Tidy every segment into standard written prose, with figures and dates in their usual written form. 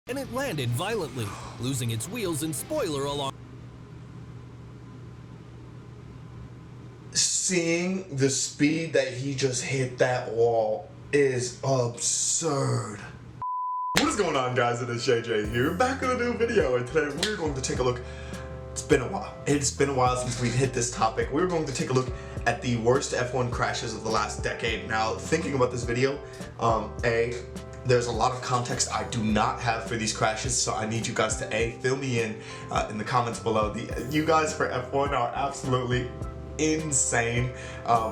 and it landed violently, losing its wheels and spoiler along. Seeing the speed that he just hit that wall is absurd. What is going on, guys? It is JJ here, back with a new video, and today we're going to take a look. It's been a while. It's been a while since we've hit this topic. We're going to take a look at the worst F1 crashes of the last decade. Now, thinking about this video, there's a lot of context I do not have for these crashes, so I need you guys to fill me in the comments below. You guys for F1 are absolutely insane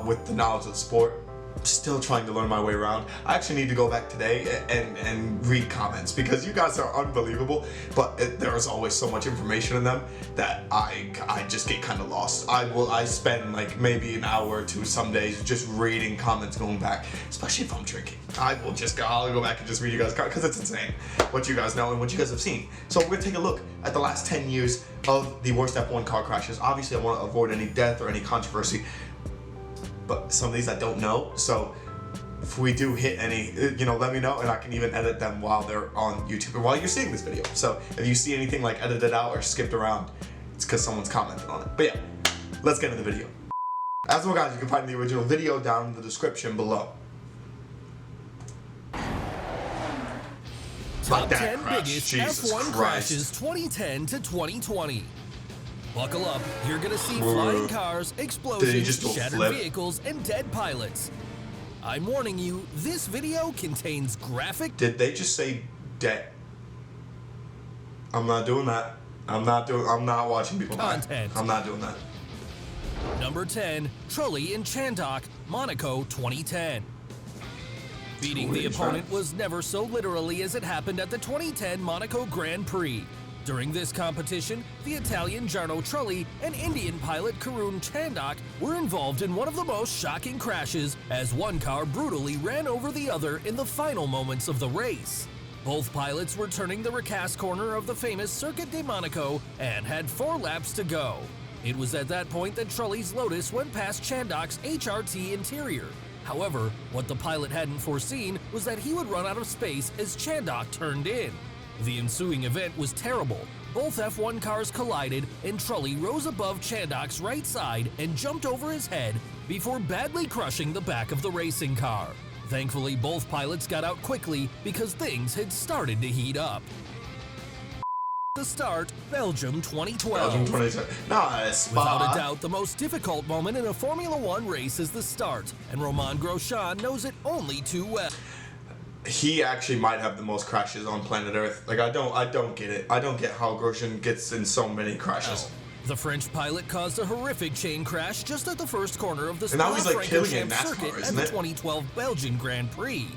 with the knowledge of the sport. Still trying to learn my way around. I actually need to go back today and read comments because you guys are unbelievable, but there is always so much information in them that I just get kind of lost. I spend like maybe an hour or two some days just reading comments going back, especially if I'm drinking. I'll go back and just read you guys because it's insane what you guys know and what you guys have seen. So we're gonna take a look at the last 10 years of the worst F1 car crashes. Obviously I want to avoid any death or any controversy, but some of these I don't know, so if we do hit any, let me know, and I can even edit them while they're on YouTube or while you're seeing this video. So if you see anything like edited out or skipped around, it's because someone's commented on it. But yeah, let's get into the video. As well, guys, you can find the original video down in the description below. Top 10 biggest F1 crashes 2010 to 2020. Buckle up, you're gonna see flying cars, explosions, shattered vehicles, and dead pilots. I'm warning you, this video contains graphic— Did they just say dead? I'm not doing that. I'm not watching people content. I'm not doing that. Number 10, TRULLI in CHANDHOK, Monaco 2010. Beating the opponent was never so literally as it happened at the 2010 Monaco Grand Prix. During this competition, the Italian Jarno Trulli and Indian pilot Karun Chandhok were involved in one of the most shocking crashes as one car brutally ran over the other in the final moments of the race. Both pilots were turning the recast corner of the famous Circuit de Monaco and had 4 laps to go. It was at that point that Trulli's Lotus went past Chandhok's HRT interior. However, what the pilot hadn't foreseen was that he would run out of space as Chandhok turned in. The ensuing event was terrible. Both F1 cars collided and Trulli rose above Chandhok's right side and jumped over his head before badly crushing the back of the racing car. Thankfully, both pilots got out quickly because things had started to heat up. The start, Belgium 2012. Belgium 2012. Nice. Without a doubt, the most difficult moment in a Formula One race is the start, and Romain Grosjean knows it only too well. He actually might have the most crashes on planet Earth. Like, I don't get it. I don't get how Grosjean gets in so many crashes. The French pilot caused a horrific chain crash just at the first corner of the Spa-Francorchamps circuit at the 2012 Belgian Grand Prix.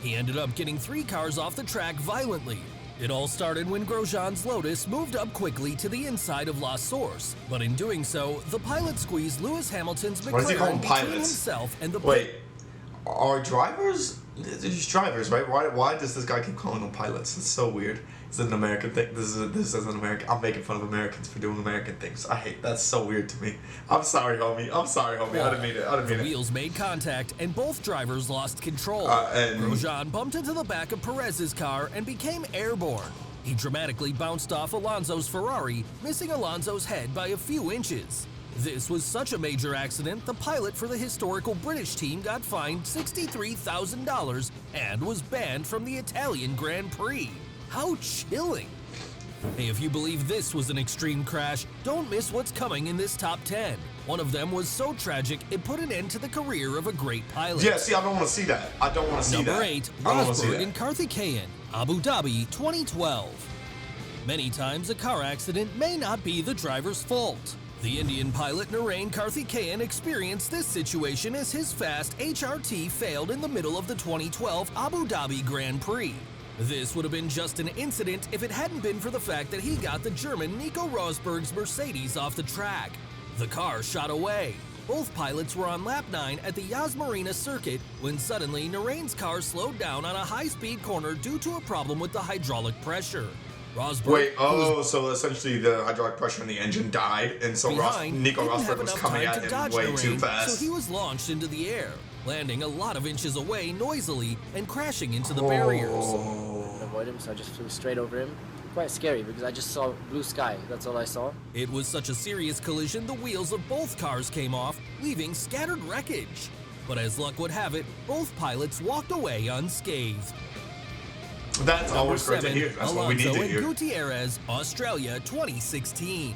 He ended up getting 3 cars off the track violently. It all started when Grosjean's Lotus moved up quickly to the inside of La Source, but in doing so, the pilot squeezed Lewis Hamilton's McLaren between himself and the— Wait, are drivers? They're just drivers, right? Why does this guy keep calling them pilots? It's so weird. Is it an American thing? This is an American. I'm making fun of Americans for doing American things. I hate that's so weird to me. I'm sorry, homie. I didn't mean it. The wheels made contact and both drivers lost control. Grosjean bumped into the back of Perez's car and became airborne. He dramatically bounced off Alonso's Ferrari, missing Alonso's head by a few inches. This was such a major accident, the pilot for the historical British team got fined $63,000 and was banned from the Italian Grand Prix. How chilling! Hey, if you believe this was an extreme crash, don't miss what's coming in this top 10. One of them was so tragic, it put an end to the career of a great pilot. Yeah, see, I don't want to see that. I don't want to see that. Number 8, Rosberg and Karthikeyan, Abu Dhabi 2012. Many times a car accident may not be the driver's fault. The Indian pilot Narain Karthikeyan experienced this situation as his fast HRT failed in the middle of the 2012 Abu Dhabi Grand Prix. This would have been just an incident if it hadn't been for the fact that he got the German Nico Rosberg's Mercedes off the track. The car shot away. Both pilots were on lap 9 at the Yas Marina circuit when suddenly Narain's car slowed down on a high-speed corner due to a problem with the hydraulic pressure. Rosberg, so essentially the hydraulic pressure in the engine died, and so Nico Rosberg was coming at him way too fast. So he was launched into the air, landing a lot of inches away noisily and crashing into the barriers. avoid him, so I just flew straight over him. Quite scary because I just saw blue sky. That's all I saw. It was such a serious collision, the wheels of both cars came off, leaving scattered wreckage. But as luck would have it, both pilots walked away unscathed. That's always great to hear. That's what we need Alonso to and hear. Gutierrez, Australia 2016.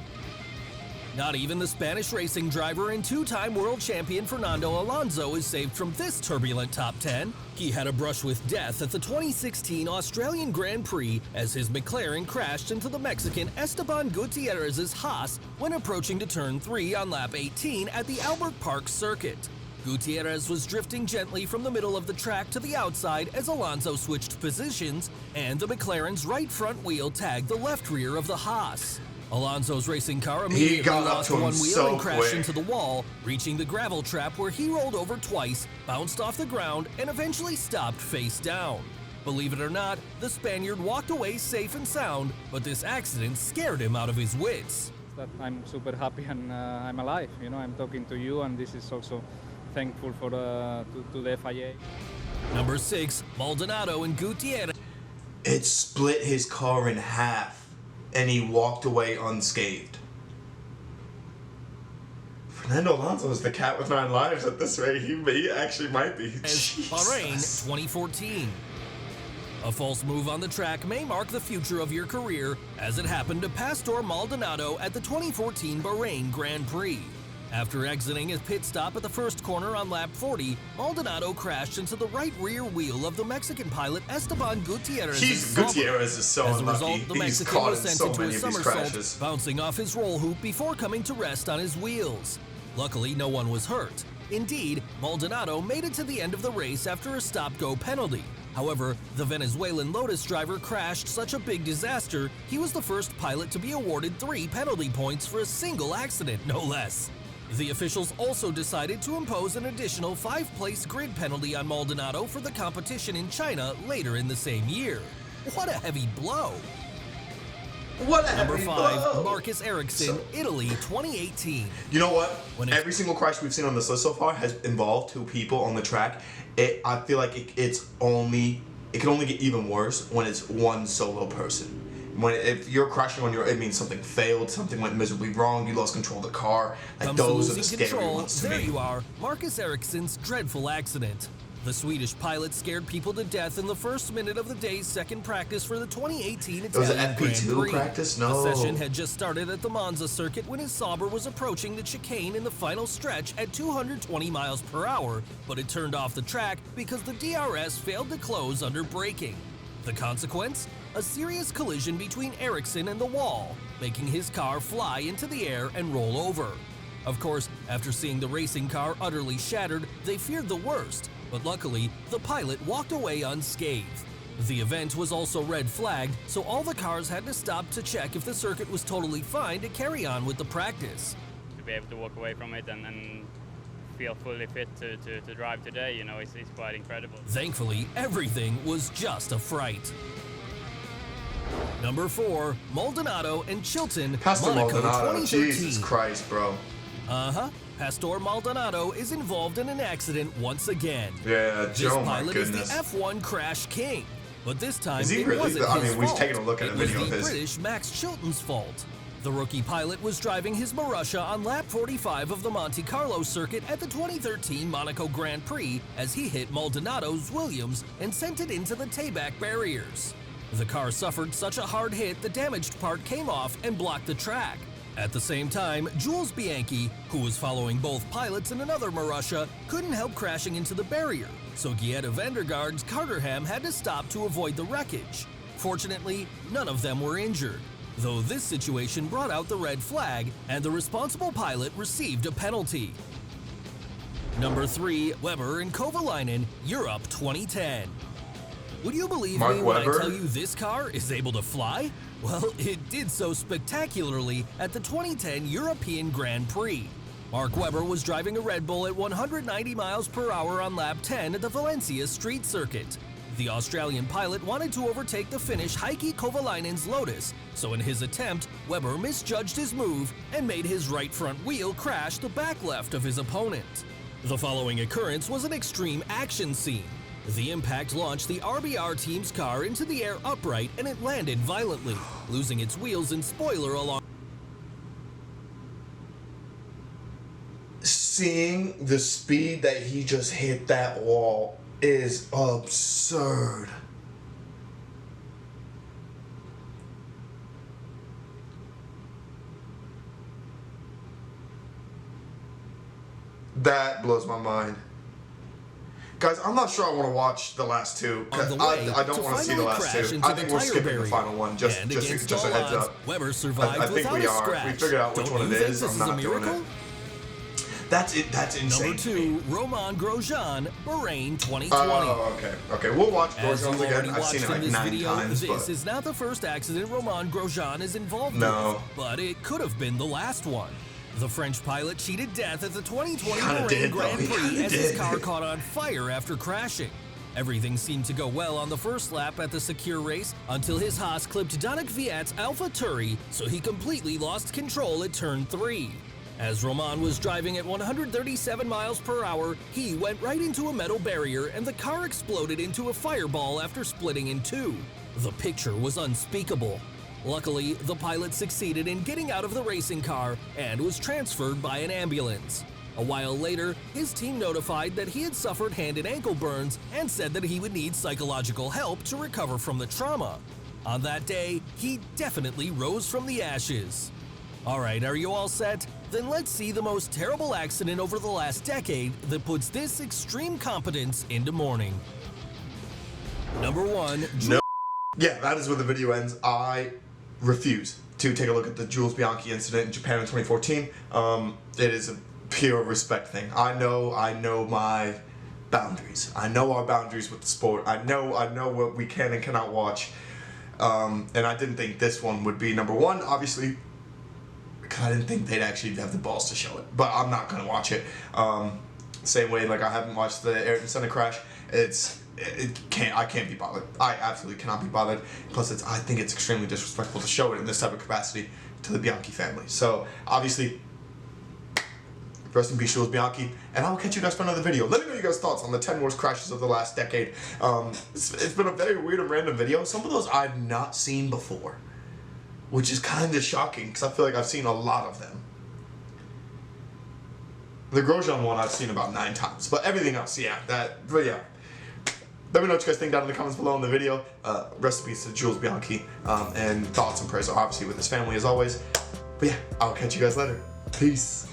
Not even the Spanish racing driver and two-time world champion Fernando Alonso is saved from this turbulent top 10. He had a brush with death at the 2016 Australian Grand Prix as his McLaren crashed into the Mexican Esteban Gutierrez's Haas when approaching to turn 3 on lap 18 at the Albert Park circuit. Gutierrez was drifting gently from the middle of the track to the outside as Alonso switched positions, and the McLaren's right front wheel tagged the left rear of the Haas. Alonso's racing car immediately lost one wheel and crashed into the wall, reaching the gravel trap where he rolled over twice, bounced off the ground, and eventually stopped face down. Believe it or not, the Spaniard walked away safe and sound, but this accident scared him out of his wits. That I'm super happy and I'm alive. You know, I'm talking to you, and this is also thankful for to the FIA. Number 6, Maldonado and Gutierrez. It split his car in half, and he walked away unscathed. Fernando Alonso is the cat with 9 lives at this rate. He actually might be. Bahrain 2014. A false move on the track may mark the future of your career, as it happened to Pastor Maldonado at the 2014 Bahrain Grand Prix. After exiting his pit stop at the first corner on lap 40, Maldonado crashed into the right rear wheel of the Mexican pilot Esteban Gutierrez. Gutierrez is so As a unlucky. result, the He's Mexican caught was in sent so into a many of these somersault, crashes. bouncing off his roll hoop before coming to rest on his wheels. Luckily, no one was hurt. Indeed, Maldonado made it to the end of the race after a stop-go penalty. However, the Venezuelan Lotus driver crashed such a big disaster, he was the first pilot to be awarded 3 penalty points for a single accident, no less. The officials also decided to impose an additional 5-place grid penalty on Maldonado for the competition in China later in the same year. What a heavy blow! What a Number heavy 5, blow. Marcus Ericsson, Italy 2018. You know what? Every single crash we've seen on this list so far has involved 2 people on the track. I feel like it can only get even worse when it's one solo person. If you're crashing on it means something failed, something went miserably wrong, you lost control of the car. Like, those are the scary ones to me. There you are, Marcus Ericsson's dreadful accident. The Swedish pilot scared people to death in the first minute of the day's second practice for the 2018 Italian It was an Grand FP2 Prix. practice? No. The session had just started at the Monza circuit when his Sauber was approaching the chicane in the final stretch at 220 miles per hour, but it turned off the track because the DRS failed to close under braking. The consequence? A serious collision between Ericsson and the wall, making his car fly into the air and roll over. Of course, after seeing the racing car utterly shattered, they feared the worst, but luckily, the pilot walked away unscathed. The event was also red flagged, so all the cars had to stop to check if the circuit was totally fine to carry on with the practice. To be able to walk away from it and feel fully fit to drive today, you know, it's quite incredible. Thankfully, everything was just a fright. Number 4, Maldonado and Chilton, Pastor Monaco Maldonado, 2013. Jesus Christ, bro. Pastor Maldonado is involved in an accident once again. Yeah, This oh my pilot is the goodness. F1 crash king. But this time, Is he it really? wasn't I his mean, we've fault. taken a look at a It was video of the his. British Max Chilton's fault. The rookie pilot was driving his Marussia on lap 45 of the Monte Carlo circuit at the 2013 Monaco Grand Prix as he hit Maldonado's Williams and sent it into the tayback barriers. The car suffered such a hard hit the damaged part came off and blocked the track. At the same time, Jules Bianchi, who was following both pilots in another Marussia, couldn't help crashing into the barrier, so Gietta Vandergaard's Carterham had to stop to avoid the wreckage. Fortunately, none of them were injured, though this situation brought out the red flag and the responsible pilot received a penalty. Number 3, Weber and Kovalainen, Europe 2010. Would you believe Mark me when I Webber? tell you this car is able to fly? Well, it did so spectacularly at the 2010 European Grand Prix. Mark Webber was driving a Red Bull at 190 miles per hour on lap 10 at the Valencia street circuit. The Australian pilot wanted to overtake the Finnish HEIKKI Kovalainen's Lotus, so in his attempt, Webber misjudged his move and made his right front wheel crash the back left of his opponent. The following occurrence was an extreme action scene. The impact launched the RBR team's car into the air upright and it landed violently, losing its wheels and spoiler along. Seeing the speed that he just hit that wall is absurd. That blows my mind. Guys, I'm not sure I want to watch the last two. I don't want to see the last two. I think we're skipping the final one. Just a heads up. Weber survived I think we are. We figured out which one it is. I'm not doing it. That's it. That's insane. Number 2, Romain Grosjean, Bahrain 2020. Oh, okay. We'll watch Grosjean's again. I've seen it like 9 video, times. This is not the first accident Romain Grosjean is involved with, but it could have been the last one. The French pilot cheated death at the 2020 Bahrain Grand Prix as his car caught on fire after crashing. Everything seemed to go well on the first lap at the secure race until his Haas clipped Danik Viat's AlphaTauri, so he completely lost control at turn 3. As Romain was driving at 137 miles per hour, he went right into a metal barrier and the car exploded into a fireball after splitting in two. The picture was unspeakable. Luckily, the pilot succeeded in getting out of the racing car and was transferred by an ambulance. A while later, his team notified that he had suffered hand and ankle burns and said that he would need psychological help to recover from the trauma. On that day, he definitely rose from the ashes. Alright, are you all set? Then let's see the most terrible accident over the last decade that puts this extreme competence into mourning. Number 1. No. Yeah, that is where the video ends. I refuse to take a look at the Jules Bianchi incident in Japan in 2014. It is a pure respect thing. I know my boundaries. I know our boundaries with the sport. I know what we can and cannot watch. And I didn't think this one would be number 1, obviously, because I didn't think they'd actually have the balls to show it. But I'm not gonna watch it. Same way, like I haven't watched the Ayrton Senna crash. I can't be bothered. I absolutely cannot be bothered. Plus, I think it's extremely disrespectful to show it in this type of capacity to the Bianchi family. So, obviously, rest in peace, Jules Bianchi. And I will catch you guys for another video. Let me know your guys' thoughts on the 10 worst crashes of the last decade. It's been a very weird and random video. Some of those I've not seen before, which is kind of shocking because I feel like I've seen a lot of them. The Grosjean one I've seen about 9 times, but everything else, yeah. But yeah. Let me know what you guys think down in the comments below in the video. Rest in peace to Jules Bianchi, and thoughts and prayers are obviously with his family as always. But yeah, I'll catch you guys later. Peace.